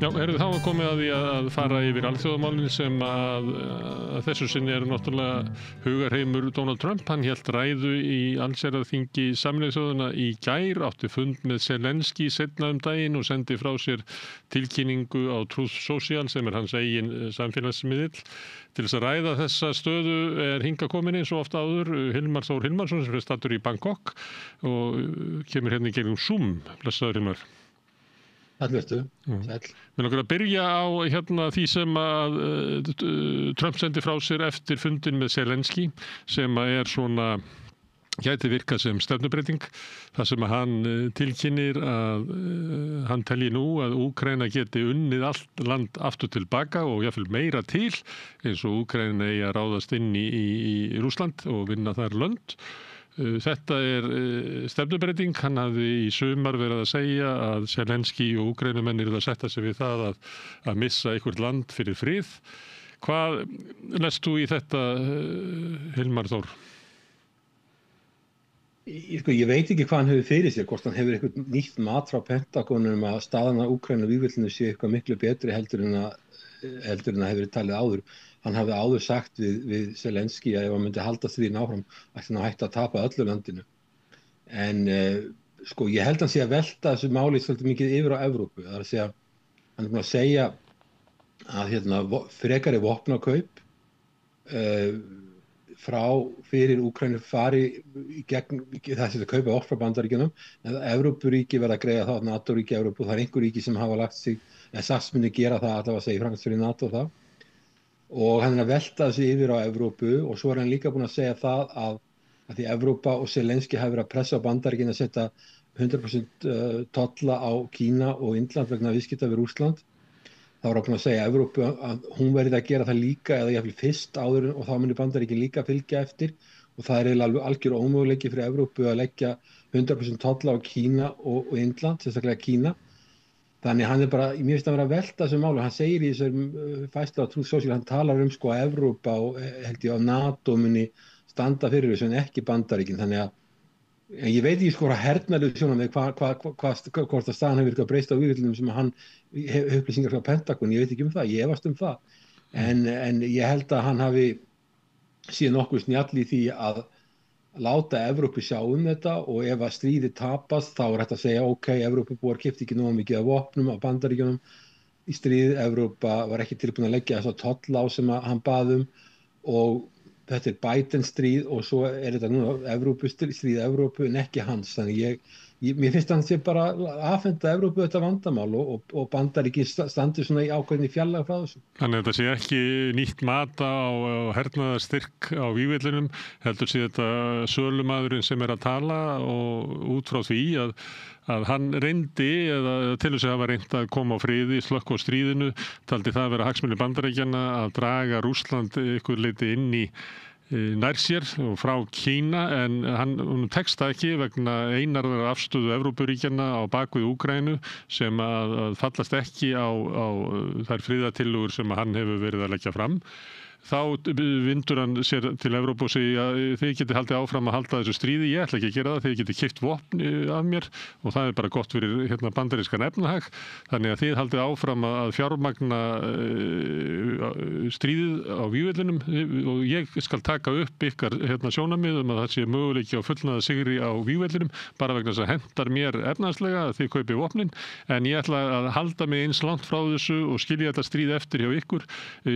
Já, þá var komið að því að fara yfir alþjóðamálin sem að þessu sinni náttúrulega hugarheimur Donald Trump. Hann hélt ræðu í allsherjarþingi Sameinuðu þjóðanna í gær, átti fund með Zelenski seinna daginn og sendi frá sér tilkynningu á Truth Social sem hans eigin samfélagsmiðill. Til þess að ræða þessa stöðu hingað komin eins og ofta áður Hilmar Þór Hilmarsson sem staddur í Bangkok og kemur hérna í gegnum Zoom. Blessaður Hilmar. Sæll. Mér langar að byrja á því sem að Trump sendi frá sér eftir fundin með Zelenski sem svona gæti virkað sem stefnubreyting þar sem að hann tilkynnir að hann telji nú að Úkraína geti unnið allt land aftur tilbaka og jafnvel meira til eins og Úkraína eigi að ráðast inn í Rússland og vinna þar lönd. Þetta stefnubreyting. Hann hafði í sumar verið að segja að Zelenski og Úkraínumenn yrðu að setja sig við það að missa einhvert land fyrir frið. Hvað lest þú í þetta, Hilmar Þór? Ég veit ekki hvað hann hefur fyrir sér, hvort hann hefur eitthvað nýtt mat frá Pentagonum að staðan á Úkraínu og vígvöllinu sé eitthvað miklu betri heldur en að hefur verið talið áður. Hann hafði áður sagt við Zelenski að ef hann myndi halda stríðinu áfram ætti hann að hætta að tapa öllu landinu. En ég held að hann sé að velta þessu máli svolítið mikið yfir á Evrópu. Það að segja, hann búinn að segja að frekari vopnakaup fyrir Úkraínu fari í gegn þessi að kaupa vopn frá Bandaríkjunum, en Evrópuríki verða að greiða það, NATO-ríki Evrópu, það einhver ríki sem hafa lagt sig, eða sagt myndi gera það allavega að segja framkvæmst fyrir NATO og það. Og hann að velta þessu yfir á Evrópu og svo hann líka búinn að segja það að því Evrópa og Zelenski hafi verið að pressa á Bandaríkin að setja 100% tolla á Kína og Indland vegna viðskipta við Rússland. Þá var hann búinn að segja Evrópu að hún verið að gera það líka eða jafnvel fyrst áður og þá muni Bandaríkin líka fylgja eftir og það eiginlega algjör ómöguleiki fyrir Evrópu að leggja 100% tolla á Kína og Indland, sérstaklega Kína. Þannig hann bara, mér finnst að vera að velta þessu máli. Hann segir í þessum færslu á Truth Social, hann talar að Evrópa og held ég á NATO muni standa fyrir þessu en ekki Bandaríkin. Þannig að ég veit ekki hvað hernaðlegu sjónarmið hvort að staðan hefur verið að breysta á vígvöllunum sem hann upplýsingar frá Pentagon. Ég veit ekki það, ég efast það. En ég held að hann hafi síðan nokkuð snjall í því að láta Evrópu sjá þetta og ef að stríðið tapast þá hægt að segja ok, Evrópubúar keyptu ekki nógu mikið af vopnum á Bandaríkjunum í stríð, Evrópa var ekki tilbúin að leggja þessa tolla á sem hann bað og þetta Biden stríð og svo þetta núna stríð Evrópu en ekki hans. Þannig mér finnst hann sé bara afhenda Evrópu þetta vandamál og Bandaríkin standi svona í ákveðinni fjarlægð frá þessu. Þannig að þetta sé ekki nýtt mat á hernaðarstyrk á vígvellinum, heldur sé þetta sölumaðurinn sem að tala og út frá því að hann reyndi eða til þess að hafa reynt að koma á friði, slökkva á stríðinu, taldi það að vera hagsmuni Bandaríkjanna að draga Rússland ykkur leyti inn í nær sér og frá Kína en hún tekst það ekki vegna einarðar afstöðu Evrópuríkjanna á bakvið Úkraínu sem að fallast ekki á þær friðartillögur sem hann hefur verið að leggja fram. Þá vindur hann sér til Evrópu og segja þið getið haldið áfram að halda þessu stríði, ég ætla ekki að gera það, þið getið keypt vopn af mér og það bara gott fyrir bandarískan efnahag, þannig að þið haldið áfram að fjármagna stríðið á vígvellinum og ég skal taka upp ykkar sjónarmið að það sé möguleiki á fullnaða sigri á vígvellinum bara vegna þess að hendar mér efnahagslega að þið kaupið vopnin en ég ætla að halda mig eins langt frá þessu og skilja þetta stríð eftir hjá ykkur.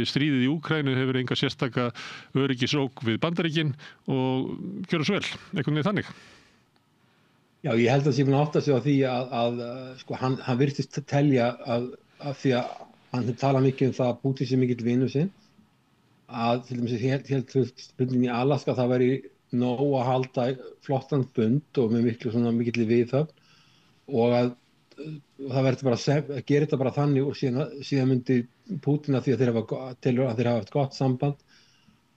Stríðið í Úkraínu hefur enga sérstaka öryggisógn við Bandaríkin og gjöra svo vel, einhvern veginn þannig. Já, ég held að sé búinn að átta sig á því að hann virtist telja að því að hann tala mikið það að Pútín sé mikill vinur sinn að til dæmis helt spurning í Alaska það væri nóg að halda flottan fund og með mikill viðhöfn og að það verður bara að gera þetta bara þannig og síðan myndi Pútín að því að þeir hafa haft gott samband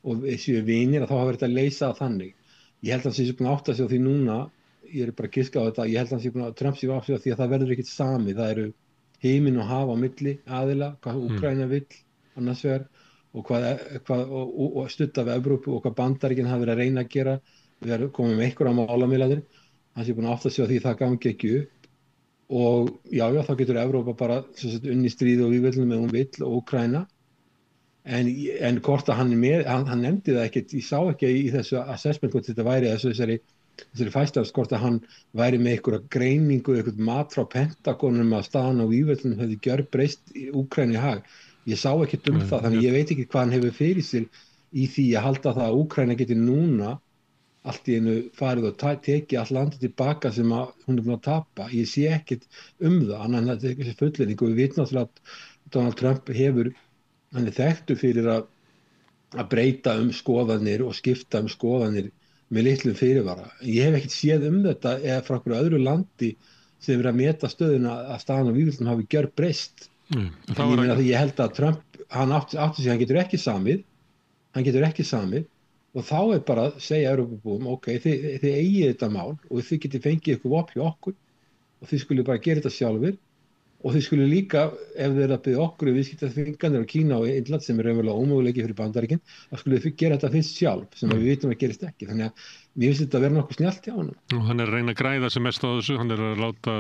og séu vinir að þá hafa verið að leysa það þannig. Ég held að hann sé búinn að átta sig á því núna, ég bara giska á þetta, ég held að hann sé búinn að Trump sé á sig á því að það verður ekkert sami, það eru heiminn og haf á milli aðila, hvað Úkraína vill annars vegar og stutta við Evrópu og hvað Bandaríkin hafa verið að reyna að gera, við erum komið með einhverja málamiðlanir, hann sé búinn að átta sig á því það gangi ekki upp og já, þá getur Evrópa bara unni stríð og vígvöllum ef hún vill og Úkraína en hvort að hann nefndi það ekkert, ég sá ekki í þessu assessment hvort þetta væri þessari fæslas, hvort að hann væri með einhverja greiningu, einhvern mat frá Pentagonum að staðan á vígvöllum hefði gjörbreyst í Úkraínu í hag. Ég sá ekkert það, þannig ég veit ekki hvað hann hefur fyrir sér í því að halda það að Úkraína geti núna allt í einu farið og tekið all landið tilbaka sem hún búin að tapa. Ég sé ekkert það, annan þetta er þessi fullyrðing og við vitum náttúrulega að Donald Trump hann er þekktur fyrir að breyta skoðanir og skipta skoðanir með litlum fyrirvara. Ég hef ekkert séð þetta eða frá einhverju öðru landi sem verið að meta stöðuna að staðan á vígvöllum hafi gjörbreyst. Ég held að Trump, hann átti sig, hann getur ekki samið og þá er bara að segja Evrópubúum, ok, þið eigið þetta mál og þið getið fengið ykkur vopn hjá okkur og þið skulle bara gera þetta sjálfur og þið skulle líka, ef þið að byggja okkur viðskiptaþvinganir á Kína og Indland sem er raunverulega ómöguleiki fyrir Bandaríkin, þá skulle þið gera þetta fyrst sjálf, sem við vitum að gerist ekki. Þannig að mér finnst þetta að vera nokkuð snjallt hjá honum. Og hann er að reyna að græða sem mest á þessu, hann er að láta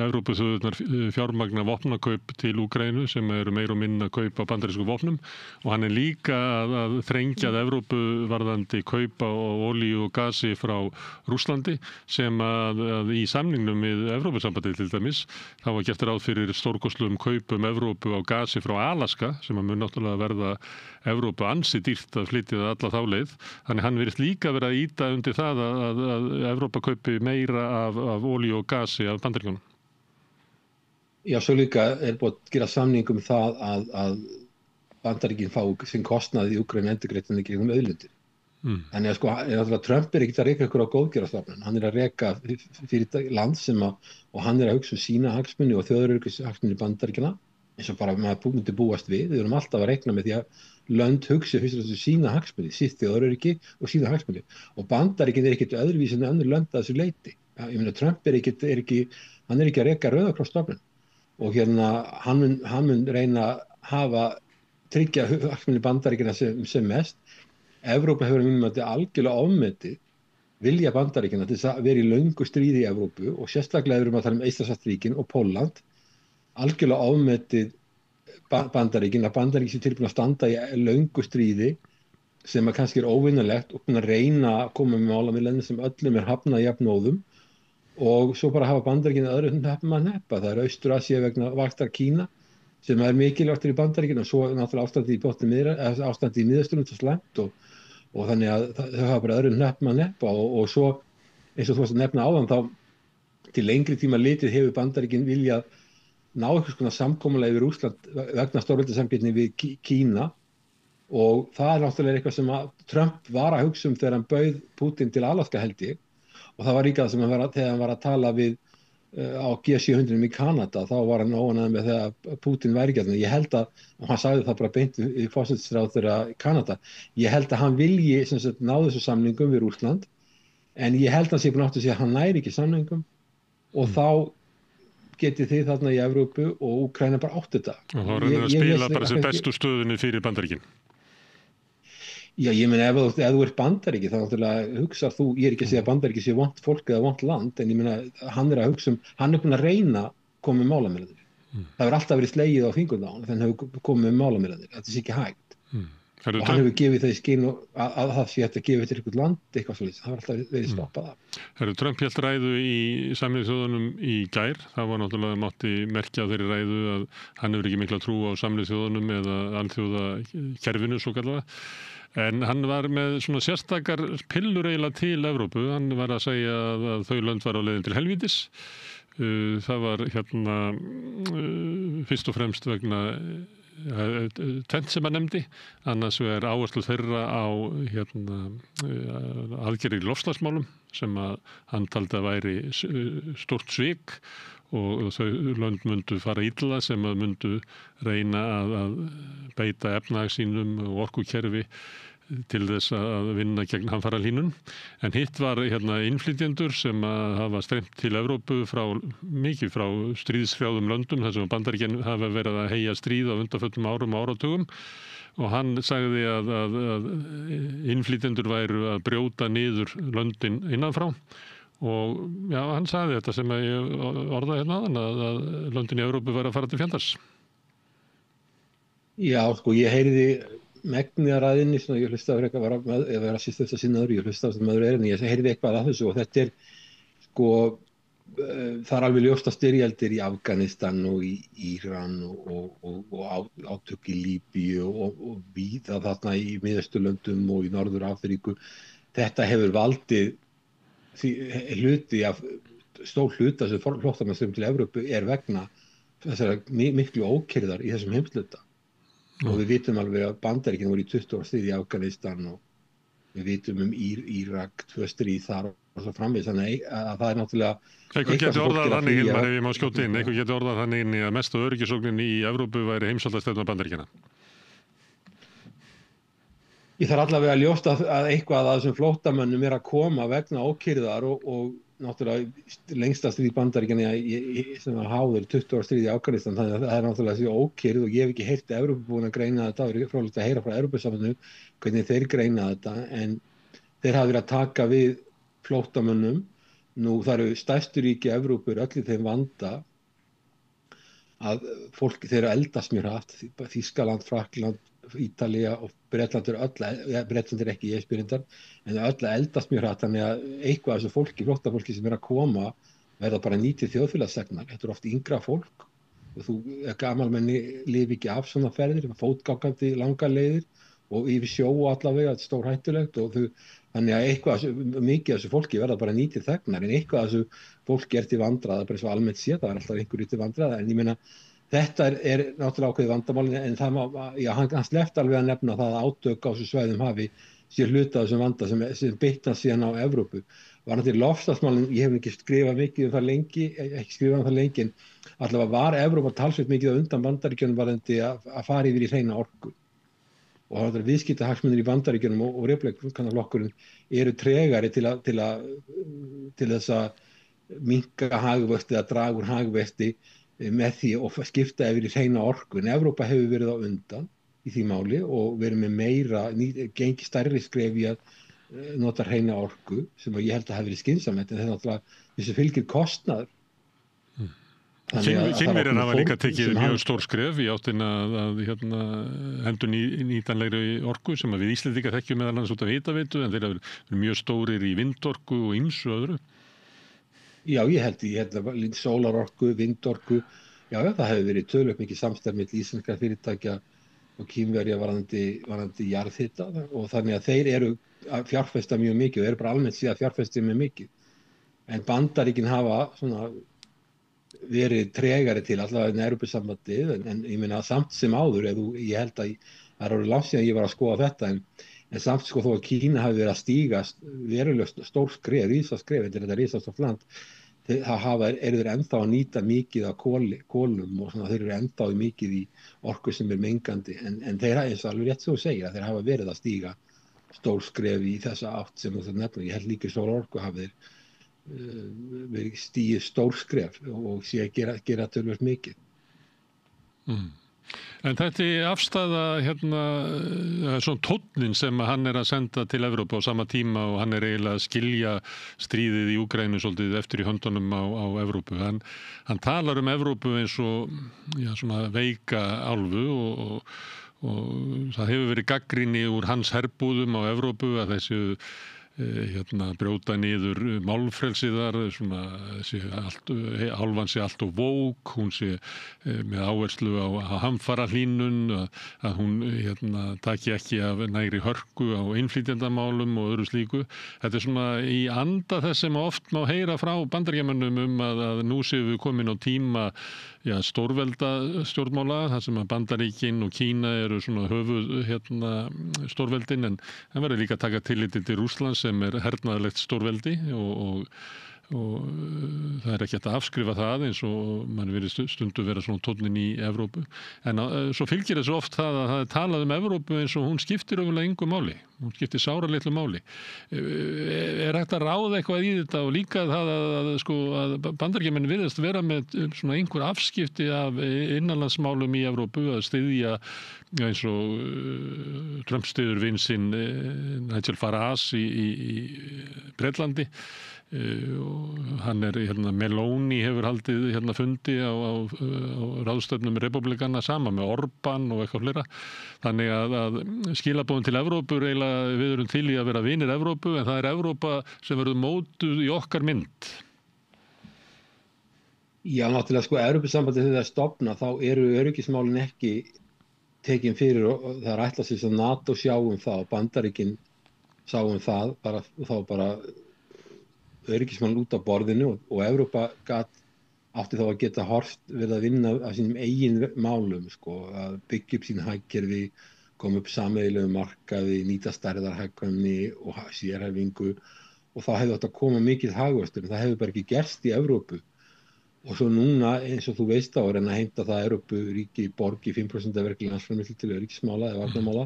Evrópuþjóðirnar fjármagna vopnakaup til Úkraínu sem eru meira og minna kaup á bandarísku vopnum og hann er líka að þrengjað Evrópu varðandi kaup á olíu og gasi frá Rússlandi sem að í samningnum við Evrópusambandið til dæmis, þá var gert ráð fyrir stórkostlegum kaupum Evrópu á gasi frá Alaska sem að mun náttúrulega verða Evrópu ansi dýrt að flytja það alla þá leið. Þannig hann virðist líka vera að ýta undir það að Evrópa kaupi meira af olíu og gasi af Bandaríkjunum. Já, svo líka er búið að gera samning það að Bandaríkin fá sinn kostnað í Úkraínu endurgreitt gegnum auðlindir. Þannig að Trump er ekki að reka ykkur á góðgerðarstofnun. Hann er að reka fyrir land og hann er að hugsa sína hagsmuni og þjóðaröryggishagsmuni Bandaríkjanna eins og bara maður myndi búast við. Við erum alltaf að reikna með því að lönd hugsi fyrst og fremst sína hagsmuni, sitt þjóðaröryggi og sína hagsmuni. Og Bandaríkin er ekkert öðruvísi en önnur lönd að þessu leyti. Ég meina Trump er ekki að reka Rauða kross stofnun. Og hann mun reyna að tryggja hagsmuni Bandaríkjanna sem mest. Evrópa hefur algjörlega ofmetið vilja Bandaríkjanna til að vera í löngu stríði í Evrópu og sérstaklega erum að tala Eystrasaltsríkin og Pólland, algjörlega ofmetið Bandaríkin sé tilbúin að standa í löngu stríði sem kannski er óvinnulegt og búin að reyna að koma með málamiðlendum sem öllum er hafnað jafnóðum og svo bara hafa Bandaríkin öðru hneppum að neppa. Það er Austur-Asía vegna vaktar Kína sem er mikilvægt fyrir Bandaríkin og svo náttúrulega ástandi í Miðausturlöndum svo slæmt og þannig að þau hafa bara öðru hneppum að neppa og svo eins og þú varst að nefna áðan þá til lengri tíma litið hefur Bandaríkin viljað ná einhvers konar samkomulagi við Rússland vegna stórveldasamkeppni við Kína og það er náttúrulega eitthvað sem Trump var að hugsa þegar hann bauð Putin til Alaska held ég og það var líka það sem þegar hann var að tala við á G700 í Kanada þá var hann óánægður með þegar Putin væri ekki þarna. Ég held að, og hann sagði það bara beint í forsætisráðherra Kanada, ég held að hann vilji ná þessu samningum við Rússland en ég held að hann sé búinn átt að segja að hann næri ekki samningum og þá getið þið þarna í Evrópu og Úkraína bara átt þetta. Og þá reynir að spila bara sem bestu stöðunni fyrir Bandaríkin. Já, ég meina ef þú ert Bandaríki þá náttúrulega hugsar þú, ég er ekki að segja að Bandaríki sé vont fólk eða vont land, en ég meina hann er að hugsa hann er búinn að reyna að koma með málamiðlanir. Það hefur alltaf verið slegið á fingurna á hann, þannig að hann hefur komið með málamiðlanir. Þetta sé ekki hægt. Og hann hefur gefið það í skyn að það sé hægt að gefa til einhvern land eitthvað svolítið. Það var alltaf verið stoppað af. Trump hélt ræðu í Sameinuðu þjóðunum í gær. Það var náttúrulega mátti merkja á þeirri ræðu að hann hefur ekki mikla trú á Sameinuðu þjóðunum eða alþjóðakerfinu svo kallega. En hann var með svona sérstakar pillur eiginlega til Evrópu. Hann var að segja að þau lönd var á leiðin til helvítis. Það var fyrst og fremst vegna tvennt sem hann nefndi, annars er áherslu þeirra á aðgerðir í loftslagsmálum sem að hann taldi að væri stórt svik og þau lönd myndu fara illa sem að myndu reyna að beita efnahag sínum og orkukerfi til þess að vinna gegn hamfaralínun. En hitt var innflytjendur sem að hafa streymt til Evrópu mikið frá stríðshrjáðum löndum þar sem Bandaríkin hafa verið að heyja stríð á undanförnum árum og áratugum og hann sagði að innflytjendur væru að brjóta niður löndin innanfrá og já, hann sagði þetta sem ég orðaði hérna áðan, að löndin í Evrópu væri að fara til fjandars. Já, sko, ég heyriði megnið að ræðinni, svona, ég hlustaði fyrir eitthvað, ég var að sýsta þess að sinnaður, ég hlustaði þess að maður er, ég heyriði eitthvað að þessu og þetta sko, það alveg ljóst að styrjaldir í Afganistan og í Íran og átök í Líbíu og víða þarna í Miðausturlöndum og í Norður Afríku. Þetta hefur valdið stór hluti af þessum flóttamannsstraumi til Evrópu vegna þessara miklu ókyrrðar í þessum heimshluta. Og við vitum alveg að Bandaríkin voru í 20 ára stríð í Afganistan og við vitum Írak, 2 stríð þar og svo framvegis, þannig að það náttúrulega Eitthvað getur orðað þannig inn, ef ég má skjóta inn, eitthvað getur orðað þannig inn að mestu öryggisógnin í Evrópu væri heimsvaldastefna Bandaríkjanna. Ég þarf allavega að ljósta að eitthvað að þessum flóttamönnum að koma vegna ókyrrðar og náttúrulega lengsta stríð Bandaríkjanna sem var háður 20 ára stríð í Afganistan, þannig að það er náttúrulega þessi ókyrrð og ég hef ekki heyrt Evrópu búin að greina þetta, það er fróðlegt að heyra frá Evrópusambandinu hvernig þeir greina þetta, en þeir hafa verið að taka við flóttamönnum. Nú það eru stærstu ríki Evrópu öll í þeim vanda að fólk þeir eldast mjög hratt, Þýskaland, Frakkland, Ítalía og Bretland Bretland ekki ég spyrindar, en öll eldast mjög hratt, þannig að eitthvað af þessu fólki, flóttafólki sem að koma verða bara nýtið þjóðfélagsþegnar. Þetta oft yngra fólk og gamalmenni lifi ekki af svona ferðir, fótgangandi langar leiðir og yfir sjó allavega, þetta er stórhættulegt og þannig að mikið af þessu fólki verða bara nýtið þegnar, en eitthvað af þessu fólki til vandræða, bara svo almennt séð, það alltaf einhverju til vandræða, en ég meina þetta er náttúrulega ákveðið vandamálin, en hann sleppti alveg að nefna það að átök á þessu svæðum hafi sér hluta af þessum vanda sem bitnar síðan á Evrópu. Varðandi loftslagsmálin, ég hef ekki skrifað mikið um það lengi, en allavega var Evrópa talsvert mikið á undan Bandaríkjunum varðandi að fara yfir í hreina orku. Og viðskiptahagsmunir í Bandaríkjunum og republikanaflokkurinn eru tregari til þess að minnka hagvexti eða draga úr hagvexti með því að skipta yfir í hreina orku. En Evrópa hefur verið á undan í því máli og verið með meira, gengi stærri skref í að nota hreina orku sem ég held að hafi verið skynsamlegt, en þetta náttúrulega þessu fylgir kostnaður. Kínverjar hafa líka tekið mjög stór skref í áttina að endur nýtanlegri orku sem við Íslendingar þekkjum meðal annars út af hitaveitu, en þeir eru mjög stórir í vindorku og ýmsu öðru. Já, ég held að sólarorku, vindorku, já, það hefur verið töluvert mikið samstarf milli íslenskra fyrirtækja og Kínverja varðandi jarðhita og þannig að þeir eru að fjárfesta mjög mikið og eru bara almennt síðan að fjárfesta mjög mikið. En Bandaríkin hafa svona verið tregari til allavega en Evrópusambandið, en ég meina samt sem áður, ég held að það er orðið langt síðan ég var að skoða þetta, en samt sko þó að Kína hafi verið að stíga verulega stór skref, risaskref, þetta risastórt land, eru þeir ennþá að nýta mikið af kolum og svona, þeir eru ennþá mikið í orku sem mengandi, en þeir hafa eins og alveg rétt svo að segja, þeir hafa verið að stíga stór skref í þessa átt sem þú nefnir. Ég held líka sólarorku hafi þeir verið stíð stór skref og sé að gera tölvöld mikið. En þetta er afstæða svona tónnin sem hann er að senda til Evrópu á sama tíma og hann er eiginlega að skilja stríðið í Úkraínu svolítið eftir í höndunum á Evrópu. Hann talar um Evrópu eins og svona veika álfu og það hefur verið gagnrýni úr hans herbúðum á Evrópu að þessu brjóta niður málfrelsið þar, álfan sé allt og vók, hún sé með áherslu á hamfarahlýnun, að hún taki ekki af nægri hörku á innflytjendamálum og öðru slíku. Þetta er svona í anda þess sem oft má heyra frá Bandaríkjamönnum að nú séum við komin á tíma stórvelda stjórnmála, þar sem að Bandaríkin og Kína eru svona höfuð stórveldin, en það verður líka að taka tilliti til Rússlands sem er hernaðarlegt stórveldi og það er ekki hægt að afskrifa það eins og mann verið stundu vera svona tónnin í Evrópu. En svo fylgir þessu oft það að það er talað um Evrópu eins og hún skiptir öfulega engu máli. Hún skiptir sáralitlu máli. Er hægt að ráða eitthvað í þetta og líka það að Bandaríkjamenn virðast vera með svona einhver afskipti af innanlandsmálum í Evrópu, að styðja eins og Trump styður vin sinn Nigel Farage í Bretlandi. og hann Meloni hefur haldið fundi á ráðstefnum republikana sama með Orbán og eitthvað fleira. Þannig að skilaboðin til Evrópu eiginlega við erum til í að vera vinir Evrópu, en það Evrópa sem verður mótuð í okkar mynd. Já, náttúrulega sko Evrópusambandið þegar það stofna þá eru öryggismálin ekki tekin fyrir og það ætlað sér að NATO sjáum það og Bandaríkin sáum það bara öryggismálin út af borðinu og Evrópa átti þá að geta verið að vinna af sínum eigin málum sko, að byggja upp sín hagkerfi, koma upp sameiginlegu markaði, nýta stærðarhagkvæmni og sérhæfingu og þá hefði átt að koma mikið hagvöxtur en það hefur bara ekki gerst í Evrópu. Og svo núna, eins og þú veist á, að heimta það Evrópuríki borgi 5% af vergri landsframleiðslu til öryggismála eða varnarmála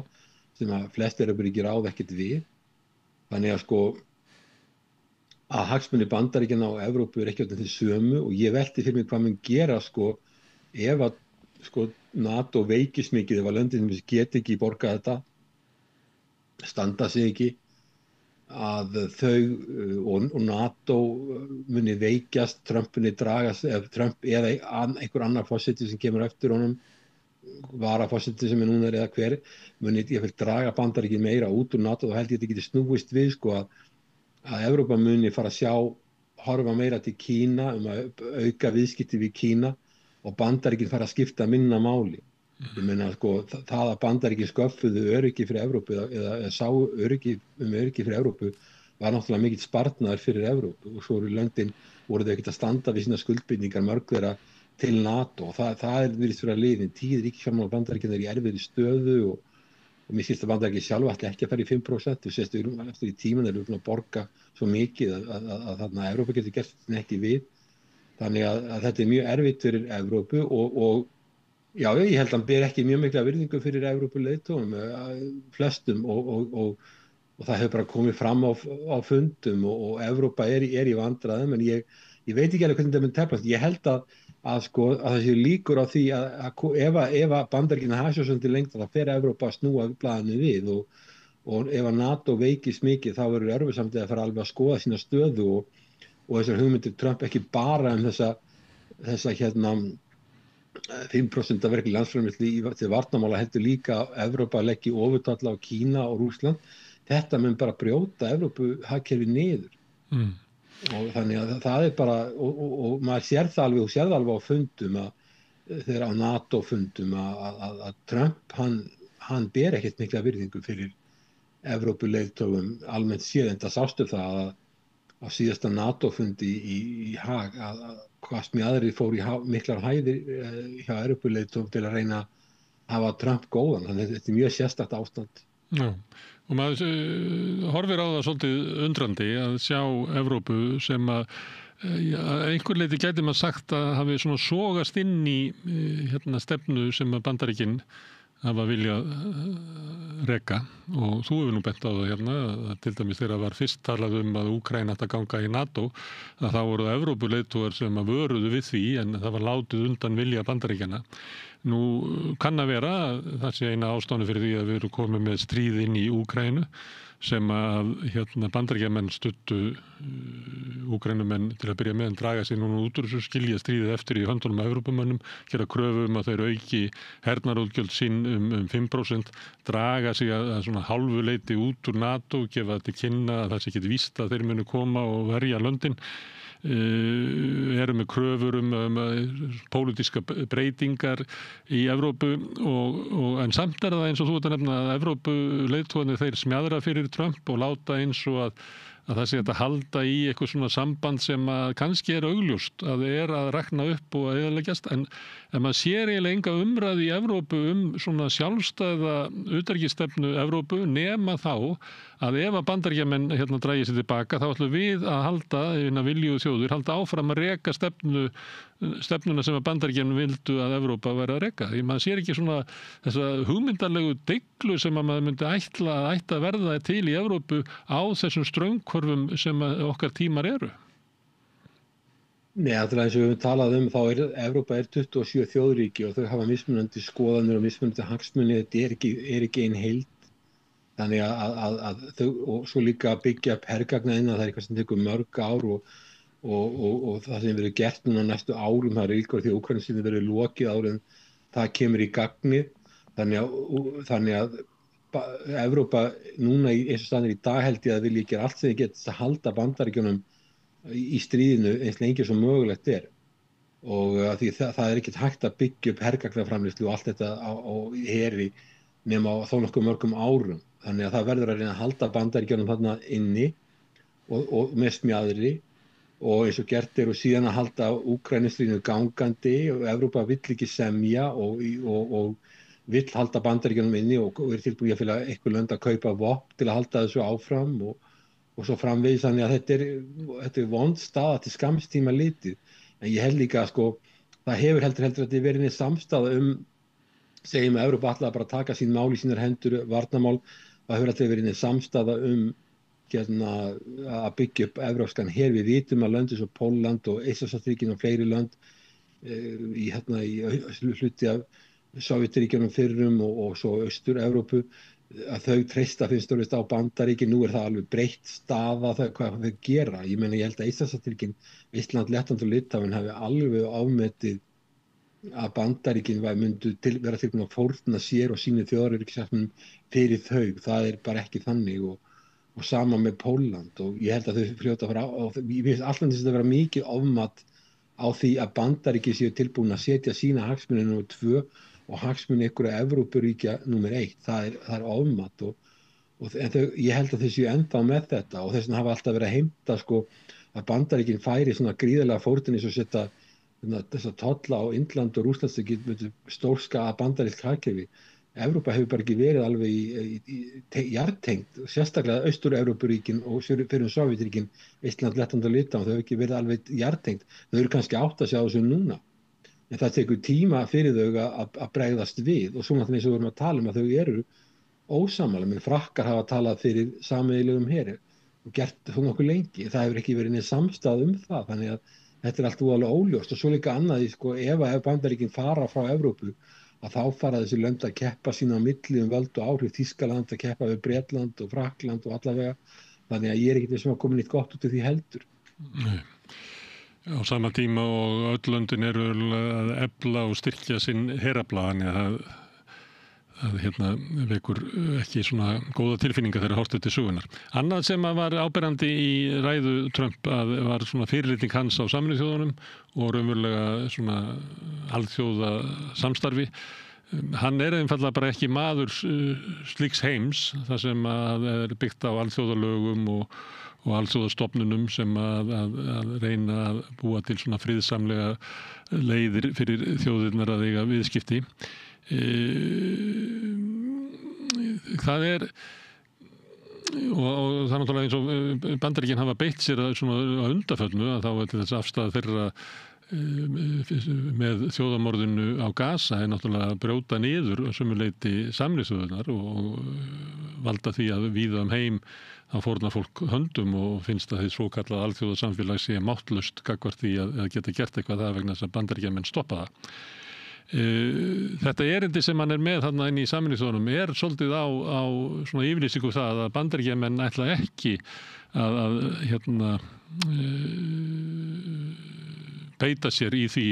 sem að flest Evrópuríki ráð ekkert við. Þannig að sko að hagsmunir Bandaríkjanna og Evrópu ekki á þetta sömu og ég velti fyrir mig hvað mun gera sko ef að sko NATO veikist mikið ef að löndin geti ekki borgað þetta, standa sig ekki að þau og NATO muni veikjast, Trump muni dragast, ef Trump eða einhver annar forseti sem kemur eftir honum, varaforseti sem núna eða hver, muni ég vil draga Bandaríkin meira út úr NATO og held ég þetta geti snúist við sko að Evrópa muni fara að horfa meira til Kína að auka viðskipti við Kína og Bandaríkin fara að skipta minna máli. Ég meina sko það að Bandaríkin sköffuðu öryggi fyrir Evrópu eða sá öryggi fyrir Evrópu var náttúrulega mikill sparnaður fyrir Evrópu og svo löndin voru þau ekkert að standa við sína skuldbindningar mörg þeirra til NATO og það virðist vera liðin. 10 ríkisfjármála Bandaríkin í erfiðri stöðu og mér skilst að Bandaríkin sjálf ætli ekki að fara í 5%. Þú sést eftir í tíman eru búin að borga svo mikið að þarna Evrópa getur gert þetta ekki við. Þannig að þetta mjög erfitt fyrir Evrópu og já, ég held að hann ber ekki mjög mikla virðingu fyrir Evrópuleiðtogum, flestum og það hefur bara komið fram á fundum og Evrópa er í vandræðum en ég veit ekki alveg hvernig það mun teflast. Ég held að það séu líkur á því að ef Bandaríkin hafa svo til lengd þá fer Evrópa að snúa blaðinu við og ef að NATO veikist mikið þá verður Evrópusambandið að fara alveg að skoða sína stöðu og þessar hugmyndir Trump ekki bara þessa 5% af verkli landsframleiðslu til varnarmála heldur líka Evrópa leggja ofurtolla á Kína og Rússland. Þetta mun bara brjóta Evrópu hagkerfi niður. Og þannig að það bara og maður sér það alveg á fundum þegar á NATO fundum að Trump hann ber ekkert mikla virðingu fyrir Evrópuleiðtogum almennt séð en það sástu það að á síðasta NATO-fundi í Haag að hvað sem aðrir fór í miklar hæðir hjá Evrópuleiðtogum til að reyna að hafa Trump góðan. Þannig að þetta mjög sérstakt ástand. Já, og maður horfir á það svolítið undrandi að sjá Evrópu sem að einhver leyti gæti maður sagt að hafi svona sogast inn í stefnu sem að Bandaríkin hafa viljað reka og þú hefur nú bent á það að til dæmis þegar var fyrst talað að Úkraína ætti að ganga í NATO að þá voru Evrópuleiðtogar sem að vöruðu við því en það var látið undan vilja Bandaríkjanna. Nú kann að vera það sé eina ástæðan fyrir því að við erum komið með stríð inn í Úkraínu sem að Bandaríkjamenn studdu Úkraínumenn til að byrja með en draga sig núna út úr þessu skilja stríðið eftir í höndunum af Evrópumönnum, gera kröfu að þeir auki hernaðarútgjöld sín 5%, draga sig að svona hálfu leyti út úr NATO, gefa til kynna að það sé ekki víst að þeir munu koma og verja löndin. Eru með kröfur pólitíska breytingar í Evrópu en samt það eins og þú ert að nefna að Evrópuleiðtogarnir þeir smjaðra fyrir Trump og láta eins og að það sé að halda í eitthvað svona samband sem að kannski augljóst að það að rakna upp og að eyðileggjast en maður sér eiginlega enga umræðu í Evrópu svona sjálfstæða utanríkisstefnu Evrópu nema þá að ef að Bandaríkjamenn dragi sig tilbaka þá ætlum við að halda viljuðu þjóðir, halda áfram að reka stefnuna sem að Bandaríkjamenn vildu að Evrópa væri að reka. Maður sér ekki svona þessa hugmyndarlegu deiglu sem að maður myndi ætla að verða til í Evrópu á þessum straumhvörfum sem okkar tímar eru. Nei, alltaf eins og við höfum talað þá Evrópa 27 þjóðríki og þau hafa mismunandi skoðanir og mismunandi hagsmuni, þetta er ekki ein heild. Þannig að þau, og svo líka að byggja upp hergagnaðina, það er eitthvað sem tekur mörg ár og það sem verður gert núna næstu árum, það er ykkur því að Úkraínu verður lokið áður en það kemur í gagnið. Þannig að Evrópa núna eins og staðan í dag held ég að vilja gera allt sem þið geta að halda Bandaríkjunum í stríðinu eins lengi sem mögulegt er. Og því það er ekkert hægt að byggja upp hergagnaframleiðslu og allt þetta á heri nema á þó nokkuð mörgum árum. Þannig að það verður að reyna að halda Bandaríkjunum þarna inni og með smjaðri og eins og gert og síðan að halda Úkraínustríðinu gangandi og Evrópa vill ekki semja og vill halda Bandaríkjunum inni og er tilbúið að fylgja eitthvað lönd að kaupa vopn til að halda þessu áfram og svo framvegis. Þannig að þetta er vond staða til skamstíma litið. En ég held líka að það hefur heldur að þetta verið samstaða segjum að Evrópa ætlaði bara að taka sín mál í sínar hendur, varnarmál, það hefur alltaf verið samstaða að byggja upp evrópskan her. Við vitum að lönd eins og Pólland og Eystrasaltsríkin og fleiri lönd í hluti af Sovétríkjunum fyrrum og svo Austur-Evrópu, að þau treysta finnst á Bandaríkin. Nú er það alveg breytt staða hvað þau gera. Ég held að Eystrasaltsríkin, Ísland, Lettland og Litáin hafi alveg afmetið að Bandaríkin myndu vera tilbúin að fórna sér og sínu þjóðaröryggishagsmunum fyrir þau. Það er bara ekki þannig og sama með Pólland og ég held að þau fljóta að fara og ég finnst alltaf þess að vera mikið ofmat á því að Bandaríkin séu tilbúin að setja sína hagsmuni nr. 2 og hagsmuni einhverja Evrópuríkja nr. 1. Það er ofmat en ég held að þau séu ennþá með þetta og þess vegna hafa alltaf verið að heimta að Bandaríkin færi svona gríðarlega fórn eins og setja þess að tolla á Indland og Rússland myndu stórskaða bandarískt hagkerfi. Evrópa hefur bara ekki verið alveg jarðtengt, sérstaklega Austur-Evrópuríkin og fyrir Sovétríkin, Ísland, Lettland og Litáin, þau hefur ekki verið alveg jarðtengt. Þau eru kannski átt að sjá þessu núna. En það tekur tíma fyrir þau að bregðast við og svona þannig sem við erum að tala að þau eru ósammála. Men Frakkar hafa talað fyrir sameiginlegum heri og gert það nokkuð lengi. Það hefur ekki verið neinn samstað það, þannig að þetta er allt alveg óljóst og svo líka annað ef Bandaríkin fara frá Evrópu að þá fara þessi lönd að keppa sína á milli völd og áhrif. Þýskaland að keppa við Bretland og Frakkland og allavega. Þannig að ég er ekkert sem að koma neitt gott út af því heldur. Nei. Á sama tíma og öll löndin eru að efla og styrkja sinn herafla, þannig að vekur ekki svona góða tilfinninga þegar horft til sögunar. Annað sem var áberandi í ræðu Trump var svona fyrirlitning hans á Sameinuðu þjóðunum og raunverulega svona alþjóða samstarfi. Hann er einfaldlega bara ekki maður slíks heims, það sem er byggt á alþjóðalögum og alþjóðastofnunum sem að reyna að búa til svona friðsamlega leiðir fyrir þjóðirnar að eiga viðskipti. Það er og það er náttúrulega eins og Bandaríkin hafa beitt sér svona á undanförnu að þá er þess afstæða þeirra með þjóðamorðinu á Gaza er náttúrulega að brjóta niður að sömu leyti Sameinuðu þjóðirnar og valda því að víða heim að fórna fólk höndum og finnst að því svokallað alþjóðasamfélag sé máttlaust gagnvart því að geta gert eitthvað það vegna þess að Bandaríkjamenn stoppa það. Þetta erindi sem hann er með þarna inn í Sameinuðu þjóðunum er svolítið á svona yfirlýsingu það að Bandaríkjamenn ætla ekki að beita sér í því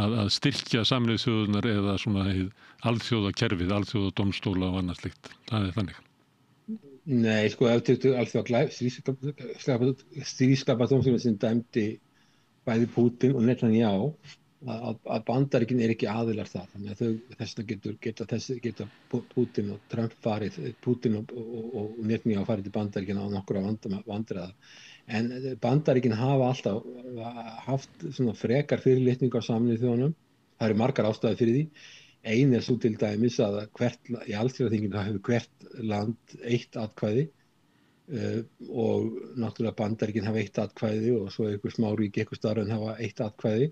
að styrkja Sameinuðu þjóðurnar eða svona alþjóðakerfið, alþjóðadómstóla og annað slíkt. Það er þannig. Nei, ef þú alþjóða stríðskapadómstólinn sem dæmdi bæði Pútín og Netanyahu að Bandaríkin er ekki aðilar það, þannig að þess vegna geta Pútín og Trump farið, Pútín og Netanyahu farið til Bandaríkin á nokkura vandræða. En Bandaríkin hafa alltaf haft svona frekar fyrirlitningu á Sameinuðu þjóðunum. Það eru margar ástæður fyrir því. Ein svo til dæmis að í alþjóðaþinginu hefur hvert land eitt atkvæði og náttúrulega Bandaríkin hafa eitt atkvæði og svo einhver smáríki, einhver starfinn hafa eitt atkvæði.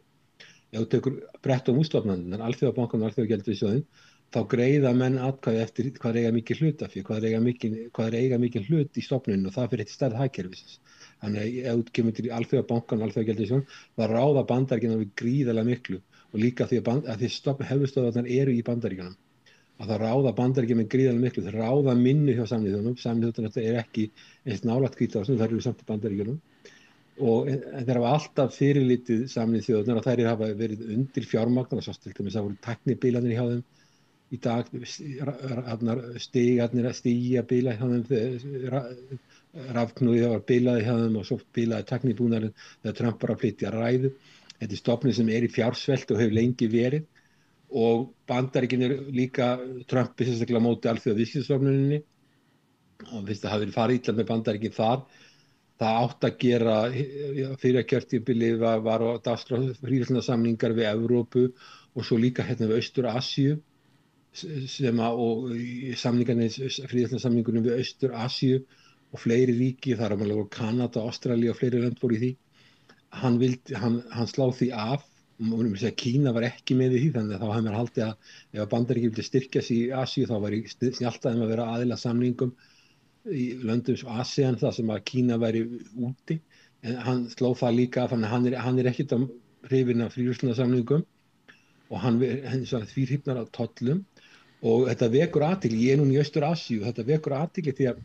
Ef þú tekur Bretton-Woods-stofnanirnar, Alþjóðabankann og Alþjóðagjaldeyrissjóðinn, þá greiða menn atkvæði eftir hvað eiga mikið hlutafé, hvað eiga mikið hlut í stofnuninu og það fyrir eitt stærð hagkerfisins. Þannig að ef þú kemur til Alþjóðabankann og Alþjóðagjaldeyrissjóðinn, þá ráða Bandaríkin alveg gríðarlega miklu og líka því að hefðustöðvarnar eru í Bandaríkjunum. að það ráða Bandaríkjamenn með gríðarlega miklu, það ráða minni hjá Sameinuðu þjóðunum er ekki eins nálægt Hvíta-Húsinu, þær eru samt í Bandaríkjunum en þeir hafa alltaf fyrirlitið Sameinuðu þjóðirnar og þær hafa verið undir fjármagn og svo til dæmis það voru tæknibilarnir hjá þeim í dag, stígjabíla hjá þeim, rafknúði var bilaði hjá þeim og svo bilaði tæknibúnaðurinn þegar Trump var að flytja ræðu. Þetta er stofnun sem er í fjársvelti og hefur lengi verið og Bandaríkin líka Trump sérstaklega á móti Alþjóðaviðskiptastofnuninni og fyrst það hafi verið farið illa með Bandaríkin þar. Það átt að gera fyrir kjörtímabili var á dagskrá fríverslunarsamningar við Evrópu og svo líka hérna við Austur-Asíu og fríverslunarsamningurinn við Austur-Asíu og fleiri ríki, þar á meðal Kanada, Ástralía og fleiri lönd voru í því. Hann slá því af, Kína var ekki með í því, þannig að þá hefði maður haldið að ef Bandaríkin vildi styrkja sig í Asíu þá væri snjallt að vera aðila samningum í löndum sem ASEAN það sem að Kína væri úti, en hann sló það líka af, þannig að hann er ekkert hrifinn af fríverslunarsamningum og hann því hrifnar af tollum og þetta vekur athygli, ég er núna í Austur-Asíu, þetta vekur athygli því að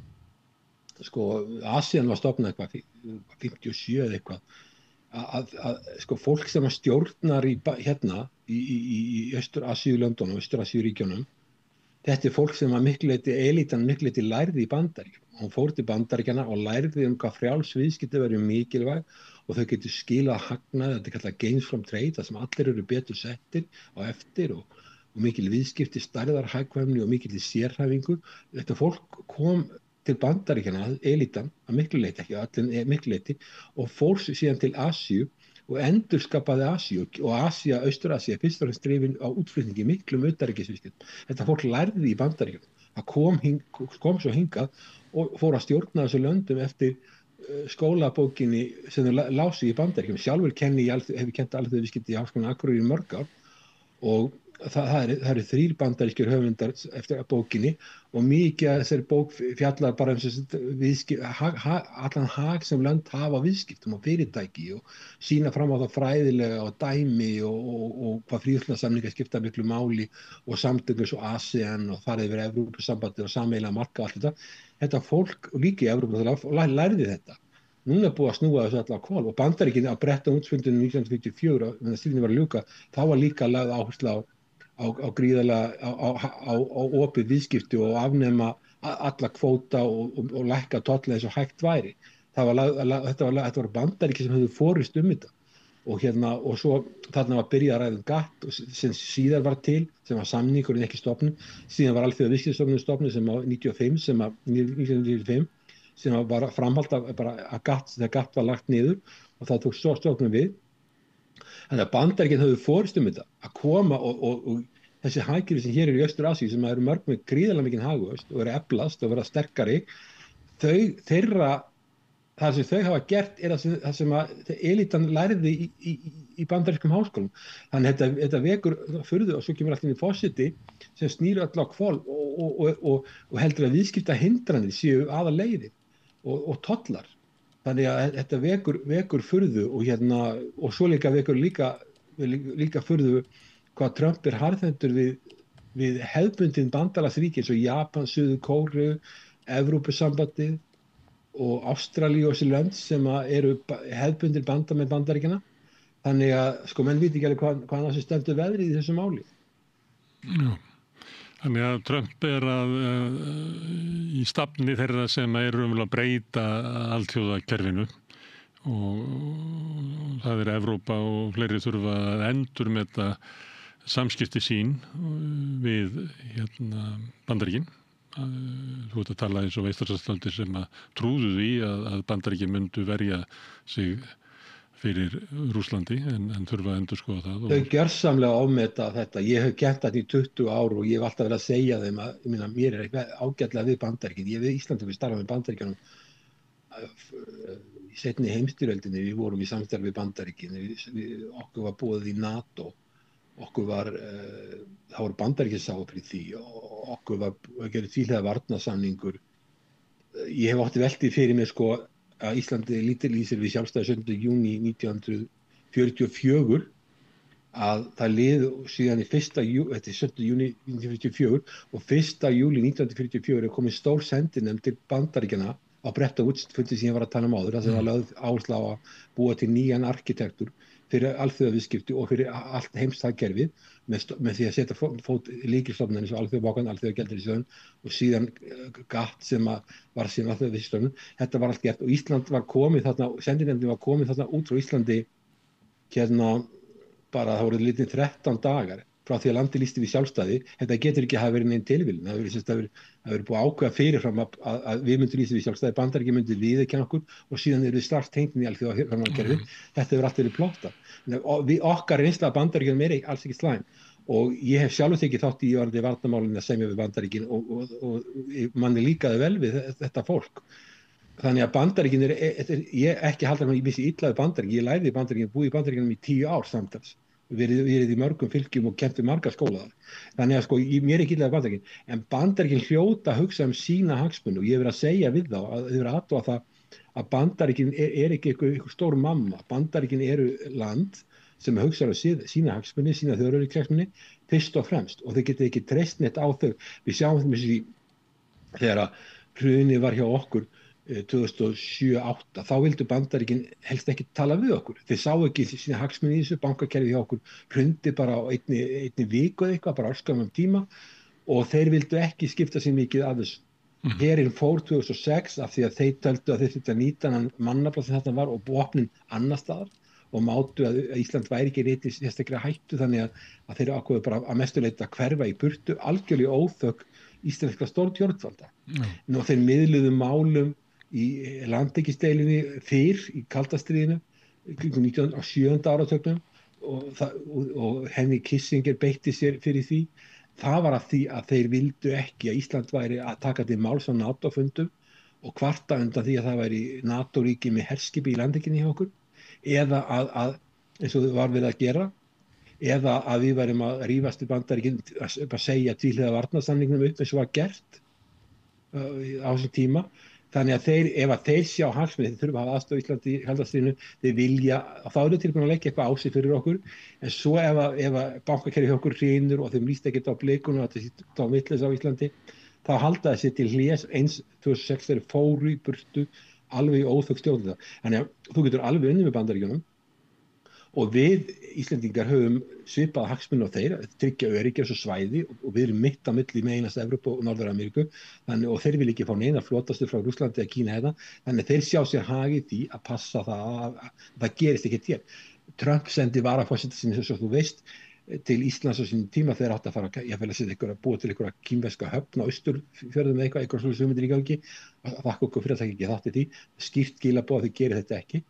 ASEAN var stofnað eitthvað 57 eða eitthvað að fólk sem stjórnar hérna í Austur-Asíu-löndunum, Austur-Asíu-ríkjunum, þetta er fólk sem að elítan miklu leyti lærði í Bandaríkjunum. Hún fór til Bandaríkjanna og lærði hvað frjáls viðskipti verið mikilvæg og þau getur skilað hagnað, þetta er kallað gains from trade, það sem allir eru betur settir á eftir og mikil viðskipti, stærðarhagkvæmni og mikil sérhæfingu. Þetta fólk kom til Bandaríkjanna, elítan, að miklu leyti, ekki allir miklu leyti, og fór síðan til Asíu og endurskapaði Asíu og Asía, Austur-Asía, fyrst og fremst drifin á útflutningi miklum utanríkisviðskiptum. Þetta fólk lærði í Bandaríkjunum. Það kom svo hingað og fór að stjórna þessu löndum eftir skólabókinni sem þau lásu í Bandaríkjunum. Sjálfur hefur kennt alþjóðaviðskipti í Háskólanum á Akureyri í mörg ár og það eru 3 bandarískir höfundar eftir bókinni og mikið af þessari bók fjallar bara allan hag sem lönd hafa viðskiptum og fyrirtæki og sýna fram á það fræðilega og dæmi og hvað fríverslunarsamningar skipta miklu máli og samtök eins og ASEAN og farið yfir Evrópusambandið og sameiginlega marka og allt þetta. Þetta fólk líka í Evrópu lærði þetta. Núna er búið að snúa þessu allar kol og Bandaríkin á Bretton-Woods-fundinum 1954 þegar stríðinu var að ljúka, þá var líka lögð áhersla á gríðarlega á opið viðskipti og afnema alla kvóta og lækka tolla eins og hægt væri. Þetta var Bandaríkin sem höfðu forist þetta og svo þarna var byrjað að ræða GATT sem síðar var til, sem var samningurinn ekki stofnun, síðan var Alþjóðaviðskiptastofnunin stofnun sem á 1995 sem var framhald af bara að þegar GATT var lagt niður og það tók svo stofnun við. Þannig að Bandaríkin höfðu forist þetta að koma og þessi hagkerfi sem hér eru í Austur-Asíu sem eru mörg með gríðarlega mikinn hagvöxt og eru eflast og verða sterkari, það sem þau hafa gert er það sem að elítan lærði í bandarískum háskólum. Þannig að þetta vekur furðu og svo kemur allir í forseti sem snýr öll á hvolf og heldur að viðskiptahindranir séu aðaleiðir og tollar. Þannig að þetta vekur furðu og svo vekur líka furðu hvað Trump er harðhentur við hefðbundin bandalagsríki eins og Japan, Suður-Kóreu, Evrópusambandið og Ástralíu og þessi lönd sem eru hefðbundin banda með Bandaríkjanna. Þannig að menn viti ekki alveg hvað þessi stendur veðrið í þessu máli. Já. Þannig að Trump er í stafni þeirra sem eru að breyta alþjóðakerfinu og það er Evrópa og fleiri þurfa að endurmeta samskipti sín við Bandaríkin. Þú ert að tala eins og Eystrasaltslöndin sem trúðu því að Bandaríkin myndu verja sig fyrir Rússlandi en þurfa að endurskoða það. Þau gjörsamlega ofmeta þetta. Ég hef kennt þetta í 20 ár og ég hef alltaf verið að segja þeim að mér er ágætlega við Bandaríkin. Ég við Íslandi við starfum með Bandaríkjunum í seinni heimsstyrjöldinni. Við vorum í samstarfi við Bandaríkin. Okkur var boðið í NATO. Það voru Bandaríkin sáu fyrir því og okkur var gerð tvíhliða varnarsamningur. Ég hef átti veltið fyrir mér að Íslandi lítilýsir við sjálfstæði 7. júní 1944 að það liðu síðan þetta er 7. júní 1944 og 1. júlí 1944 er komið stór sendinefnd til Bandaríkjanna á Bretton Woods fundi sem ég var að tala áður, þar sem var lögð áhersla á að búa til nýjan arkitektur fyrir alþjóðaviðskipti og fyrir allt heimshagkerfið með því að setja fót lykilstofnanir eins og Alþjóðabankann, Alþjóðagjaldeyrissjóðinn og síðan GATT sem var síðan alþjóðaviðskiptastofnun. Þetta var allt gert og Ísland var komið þarna, sendinefndin var komið þarna út frá Íslandi bara það voru litið 13 dagar frá því að landi lýsti við sjálfstæði. Þetta getur ekki hafa verið neinn tilviljun. Það hefur búið ákveða fyrirfram að við myndum lýsti við sjálfstæði, Bandaríkin myndi viðurkenna okkur og síðan eru við strax tengdin í alþjóðakerfið. Þetta hefur allt verið plottað. Okkar reynsla af Bandaríkjunum er alls ekki slæm og ég hef sjálfur tekið þátt í varnarmálinu að semja við Bandaríkin og manni líkaði vel við þetta fólk. Þannig að Bandaríkin ég ekki halda að ég missi illa við Bandaríkin. Ég lærði í Bandaríkin, búið í Bandaríkinum í 10 ár samtals. Verið í mörgum fylgjum og kennt við marga skóla þar. Þannig að mér er ekki illa við Bandaríkin. En Bandaríkin hljóta að hugsa sína hagsmuni og ég hef verið að segja við þá að þau verið að athuga það að Bandaríkin er ekki einhver stór mamma. Bandaríkin eru land sem hugsa á sína hagsmuni, sína þjóðaröryggishagsmuni fyrst og fremst og þau geta ekki treyst neitt á þau. Við sjáum þessi þegar að hrunið var hjá okkur 2007-08 þá vildu Bandaríkin helst ekki tala við okkur. Þeir sá ekki sína hagsmuni í þessu, bankakerfið hjá okkur hrundi bara á einni viku eða eitthvað, bara örskamum tíma og þeir vildu ekki skipta sér mikið af þessu. Herinn fór 2006 af því að þeir töldu að þeir þurftu að nýta hann mannafla sem þetta var og vopnin annar staðar og mátu að Ísland væri ekki reyti sérstaklega hættu þannig að þeir ákveðu bara að mestu leyti að hverfa í burtu algjörlega óþökk íslenska stjórnvalda. Nú þeir miðluðu málum í landhelgisdeilunni fyrr í kalda stríðinu kringum 1907. Áratugnum og Henry Kissinger beitti sér fyrir því. Það var af því að þeir vildu ekki að Ísland væri að taka til máls á NATO-fundum og kvarta undan því að það væri NATO-ríki með herskipi í landhelginni hjá okkur eða að eins og þau var verið að gera eða að við værum að rífast í Bandaríkin að segja tvíhliða varnarsamningnum upp eins og var gert á þessum tíma. Þannig að ef þeir sjá hagsmuni, þeir þurfa að hafa aðstoð Íslandi í kalda stríðinu, þeir vilja, þá eru tilbúin að leggja eitthvað á sig fyrir okkur, en svo ef bankakerfið hjá okkur hrynur og þeim líst ekkert á blikunum að þetta á vitleysu á Íslandi, þá halda þessi til hlés eins 2006 þeir fóru í burtu alveg í óþökk stjórnvalda. Þannig að þú getur alveg unnið með Bandaríkjunum og við Íslendingar höfum svipað hagsmuni á þeir, tryggja öryggi á þessu svæði og við erum mitt á milli með einasta Evrópu og Norður-Ameríku og þeir vil ekki fá neina flotastu frá Rússlandi eða Kína hérna, þannig þeir sjá sér hag í því að passa það að það gerist ekki hér. Trump sendi varaforseta sinni þess að þú veist til Íslands á sínum tíma þegar átt að fara ég vil að setja búa til einhverja kínverska höfn á Austurfjörðum eða eitthvað svona hugmyndir í gangi að þakka okkur fyrir að það ekki þátt í því skýrt skilaboð að þau gerir þetta ekki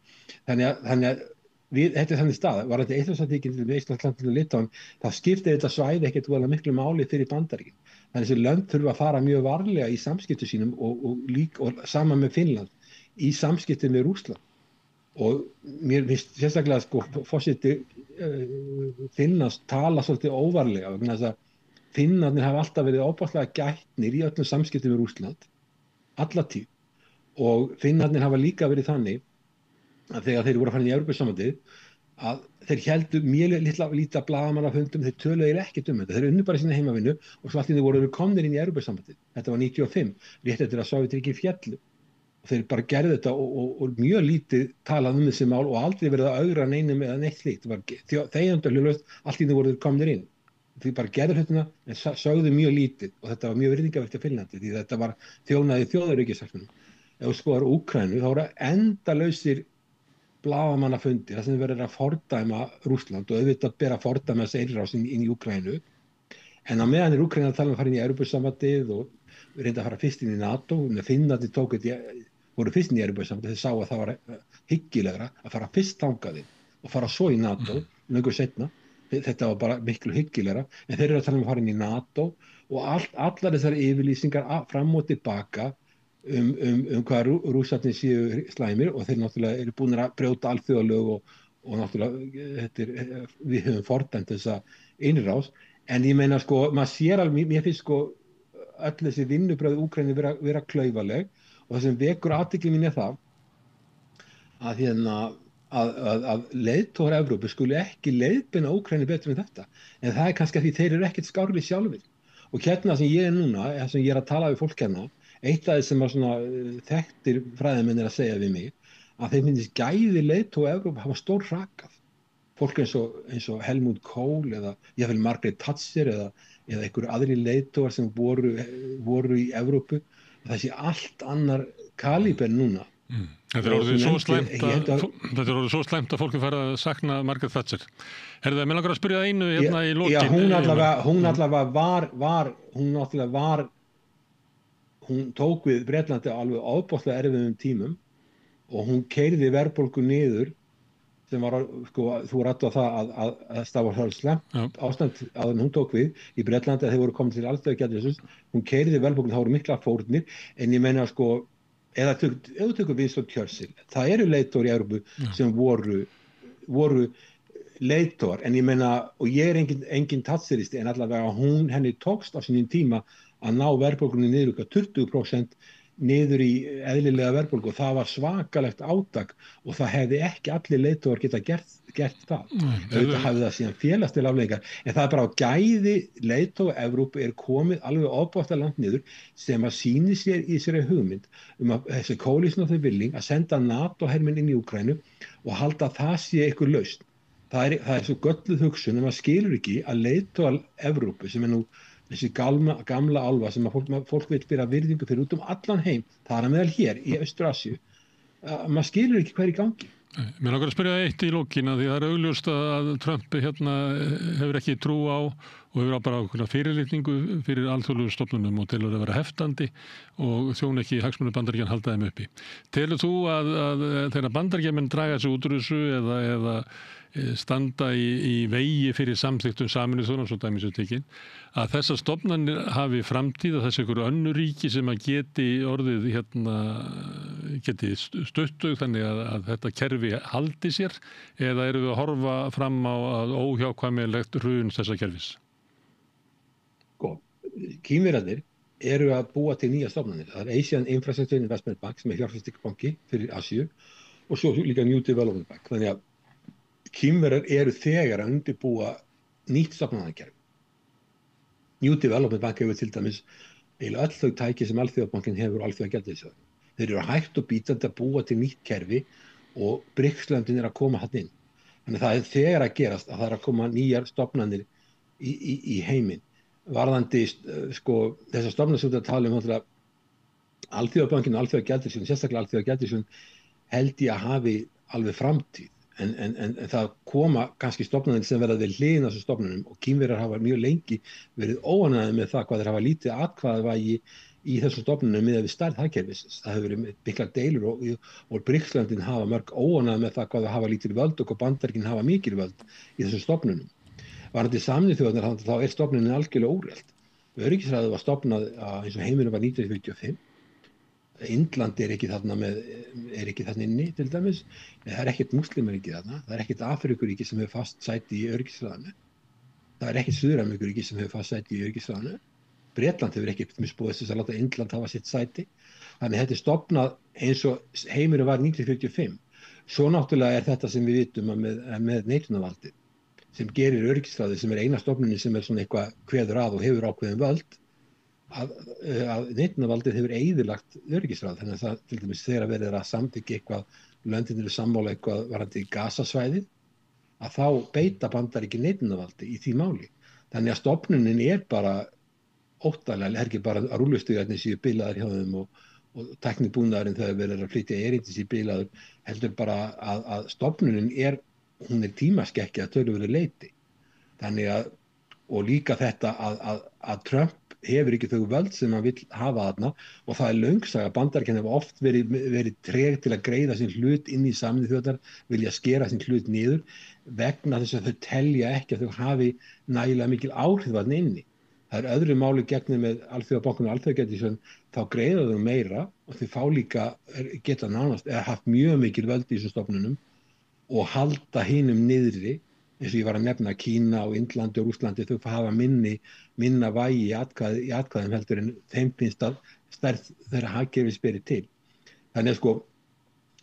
þannig að þetta er þannig stað, var þetta Eystrasaltsríkin til Íslands, Landinu og Litáen, þá skiptir þetta svæði ekkert voðalega miklu máli fyrir Bandaríkin. Þannig að þessi lönd þurfa að fara mjög varlega í samskiptum sínum og saman með Finnland í samskiptum með Rússland. Og mér finnst sérstaklega forseti Finnlands tala svolítið óvarlega vegna þess að Finnarnir hafa alltaf verið óbáslega gætnir í öllum samskiptum með Rússland, alla tíð. Og Finnarnir hafa líka verið þannig að þegar þeir voru að fara í Evrópusambandið að þeir héldu mjög lítið blaðamannafundum, þeir töluðu ekkert þetta. Þeir unnu bara sína heimavinnu og svo allt í einu voru komnir inn í Evrópusambandið. Þetta var 95, rétt eftir að Sovétríkin féllu. Þeir bara gerðu þetta og mjög lítið talað þessi mál og aldrei verið að augra neinum eða neitt slíkt. Þegjandalöglaust allt í einu voru þeir komnir inn. Þeir bara gerðu hlutina en sögðu mjög lítið og þetta var mjög virðingavert í Finnlandi því þetta var þjónaði þjóðaröryggishagsmunum. Ef þú skoðar Úkraínu þá voru endalausir blaðamannafundi þar sem verður að fordæma Rússland og auðvitað bera að fordæma þessi innrás inn í Úkraínu en á meðan er Úkraína að tala að fara inn í Evrópusambandið og reynda að fara fyrst inn í NATO Finnarnir voru fyrst inn í Evrópusambandið þeir sá að það var hyggilegra að fara fyrst þangað inn og fara svo í NATO lengur seinna þetta var bara miklu hyggilegra en þeir eru að tala að fara inn í NATO og allar þessar yfirlýsingar fram og tilbaka hvað Rússarnir séu slæmir og þeir náttúrulega eru búin að brjóta alþjóðalög og náttúrulega við höfum fordæmt þessa innrás en ég meina maður sér alveg, mér finnst öll þessi vinnubrögð Úkraínu vera klaufaleg og það sem vekur athygli mín er það að að leiðtogar Evrópu skuli ekki leiðbeina Úkraínu betur en þetta. En það kannski að því þeir eru ekkert skárri sjálfir. Og hérna sem ég er núna, sem ég er að tala við fólk hérna, eitt af því sem svona þekktir fræðimenn að segja við mig, að þeim finnst gæði leiðtoga Evrópu hafa stór hrakað. Fólk eins og Helmut Kohl eða jafnvel Margaret Thatcher eða einhverju aðri leiðtogar sem voru í Evrópu. Það sé allt annar kalíber núna. Þetta er orðið svo slæmt að fólki fara að sakna Margaret Thatcher. Herðu, mig langar að spyrja það einu hérna í lokin. Já, hún tók við Bretlandi á alveg ofboðslega erfiðum tímum og hún keyrði verðbólgu niður sem var, þú ræddir á það að það var slæmt ástand að hún tók við í Bretlandi að þeir voru komin til alþjóðagjaldeyrissjóðsins. Hún keyrði verðbólgu, það voru miklar fórnir, en ég meina eða ef þú tekur Winston Churchill, það eru leiðtogar í Evrópu sem voru leiðtogar, en ég meina, og ég er engin Thatcheristi, en allavega henni tókst á sínum tíma að ná verðbólgunni niður 20% niður í eðlilega verðbólgu og það var svakalegt átak og það hefði ekki allir leiðtogar geta gert það. Auðvitað hafði það síðan félagslega afleiðingar, en það er bara á gæði leiðtoga Evrópu er komið alveg ofboðslega langt niður sem að sýni sér í þessari hugmynd að þessi coalition of the willing að senda NATO-hermenn inn í Úkraínu og halda að það sé eitthvað lausn. Það er svo gölluð hugsun að maður skilur ekki að leiðtogar Evrópu sem er nú þessi gamla álfa sem að fólk vil bera virðingu fyrir út allan heim, það er meðal hér í Austur-Asíu, maður skilur ekki hvað er í gangi. Mér langar að spyrja eitt í lokin að því það er augljóst að Trump hefur ekki trú á og hefur bara ákveðna fyrirlitningu fyrir alþjóðlegum stofnunum og telur að vera heftandi og þjóna ekki hagsmunum Bandaríkjanna halda þeim uppi. Telur þú að þegar Bandaríkjamenn draga sig út úr þessu eða standa í vegi fyrir samþykktum Sameinuðu þjóðanna svo dæmis er tekin, að þessar stofnanir hafi framtíð og þessi einhverju önnur ríki sem að geti orðið geti stöttug þannig að þetta kerfi haldi sér, eða eru við að horfa fram á að óhjákvæmilegt hrun þessa kerfis? Kínverjarnir eru að búa til nýja stofnanir. Það er Asian Infrastructure Investment Bank sem er fjárfestingarbanki fyrir Asíu og svo líka New Development Bank. Þannig að Kínverjar eru þegar að undirbúa nýtt stofnanakerfi. New Development Bank hefur til dæmis eiginlega öll þau tæki sem Alþjóðabankin hefur Alþjóðagjaldeyrissjóðurinn. Þeir eru hægt og bítandi að búa til nýtt kerfi og BRICS-löndin er að koma þarna inn. Þannig að það er þegar að gerast að það er að koma nýjar stofnanir í heiminn. Varðandi þessar stofnanir sem þetta tala Alþjóðabankin og Alþjóðagjaldeyrissjóðurinn, sérstaklega Alþjóðagjaldeyrissjóðurinn held ég að hafi alveg framtíð. En það koma kannski stofnanir sem verða við hliðina á þessum stofnunum og Kínverjar hafa mjög lengi verið óánægðir með það hvað þeir hafa lítið atkvæðavægi í þessum stofnunum miðað við stærð hagkerfisins. Það hefur verið miklar deilur og BRICS-löndin hafa mörg óánægðir með það hvað þeir hafa lítið völd og hvað Bandaríkin hafa mikil völd í þessum stofnunum. Varðandi Sameinuðu þjóðirnar þá er stofnunin algjörlega úrelt. Öryggisráðið var stofnað eins og heimurinn var 1945. Indland er ekki þarna inni til dæmis, það er ekkert múslimaríki þarna, það er ekkert Afríkuríki sem hefur fast sæti í öryggisráðinu, það er ekkert Suður-Ameríkuríki sem hefur fast sæti í öryggisráðinu, Bretland hefur ekki misbúið þess að láta Indland hafa sitt sæti, þannig þetta er stofnað eins og heimurinn var 1945. Svo náttúrulega er þetta sem við vitum með neitunarvaldið sem gerir öryggisráðið sem er eina stofnunin sem er svona eitthvað kveður að og hefur ákveðin völd, að neitunarvaldið hefur eyðilagt öryggisráð, þannig að það til dæmis þegar verið að samþykkja eitthvað, löndin eru sammála eitthvað varðandi Gazasvæðið, að þá beita Bandaríkin neitunarvaldi í því máli. Þannig að stofnunin er bara óttalega, er ekki bara að rúllustugarnir séu bilaðar hjá þeim og tæknibúnaðurinn þegar verið að flytja erindis í bilaður, heldur bara að stofnunin hún er tímaskekkja að töluverðu leyti. Þannig að, og líka þetta að Trump hefur ekki þau völd sem hann vill hafa þarna og það er löngsaga. Bandaríkin hafa oft verið treg til að greiða sinn hlut inn í Sameinuðu þjóðirnar, vilja skera sinn hlut niður vegna þess að þau telja ekki að þau hafi nægilega mikil áhrif þarna inni. Það er öðru máli gegnir með Alþjóðabankann og Alþjóðagjaldeyrissjóðinn, þá greiða þau meira og þau fá líka geta nánast haft mjög mikil völd í þessum stofnunum og halda hinum niðri. Eins og ég var að nefna Kína og Indlandi og Rússlandi, þau hafa minna vægi í atkvæðum heldur en þeim finnst að stærð þeirra hagkerfis beri til. Þannig að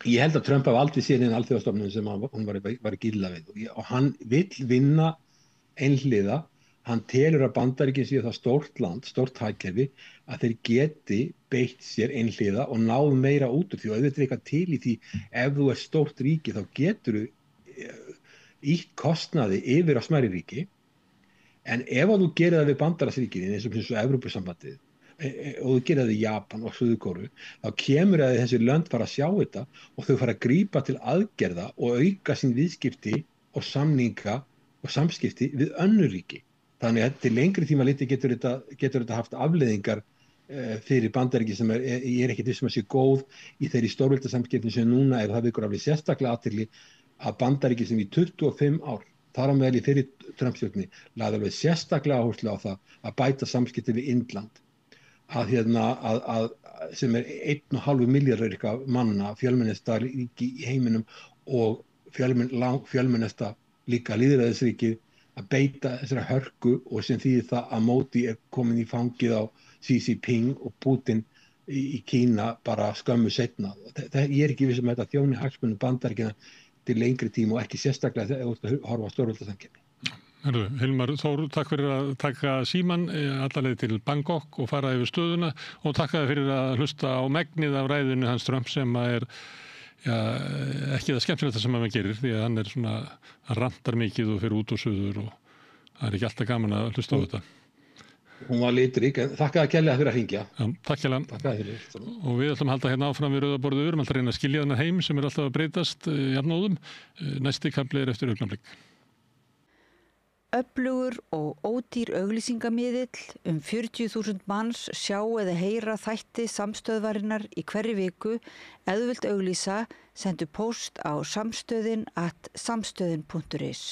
Ég held að Trump hafi aldrei séð einn alþjóðastofnun sem hún var gilla við og hann vill vinna einhliða. Hann telur að Bandaríkin séu það stórt land, stórt hagkerfi að þeir geti beitt sér einhliða og náð meira út úr því og auðvitað eitthvað til í því ef þú er stórt ríki þá getur þú ítt kostnaði yfir á smærri ríki en ef þú gerir það við bandalagsríkin eins og Evrópusambandið og þú gerir það í Japan og Suður-Kóreu þá kemur að þessi lönd fara að sjá þetta og þau fara að grípa til aðgerða og auka sín viðskipti og samninga og samskipti við önnur ríki. Þannig að til lengri tíma liti getur þetta haft afleiðingar fyrir Bandaríkin sem ég er ekkert viss um að sé góð í þeirri stórveldasamskiptum sem núna það vekur alveg sérstaklega athygli að Bandaríkin sem í 25 ár þar á meðal í fyrir Trump-stjórninni lagði alveg sérstaklega áherslu á það að bæta samskipti við Indland að sem er 1,5 milljarður manna fjölmennasta ríki í heiminum og fjölmennasta líka lýðræðisríkið að beita þessara hörku og sem þýðir það að Módi komin í fangið á Xi Jinping og Putin í Kína bara skömmu seinna. Ég er ekki viss um að þetta þjóni hagsmunum Bandaríkjanna til lengri tíma og ekki sérstaklega þegar þú horfa á stórveldasamkeppni. Hilmar Þór, takk fyrir að taka símann alla leið til Bangkok og fara yfir stöðuna og takk fyrir að hlusta á megnið af ræðunni hans Trump sem er ekki það skemmtilegt sem hann gerir því að hann er svona, hann rantar mikið og fyrir út og suður og það er ekki alltaf gaman að hlusta á þetta. Hún var litrík, en þakkaði kærlega fyrir að hringja. Já, takk kærlega. Og við ætlum að halda hérna áfram við Rauða borðið við erum alltaf að reyna að skilja þennan heim sem er alltaf að breytast jafnóðum. Næsti kafli er eftir augnablik. Öflugur og ódýr auglýsingamiðill 40.000 manns sjá eða heyra þætti samstöðvarinnar í hverri viku. Ef þú vilt auglýsa, sendu póst á samstöðin@samstöðin.is.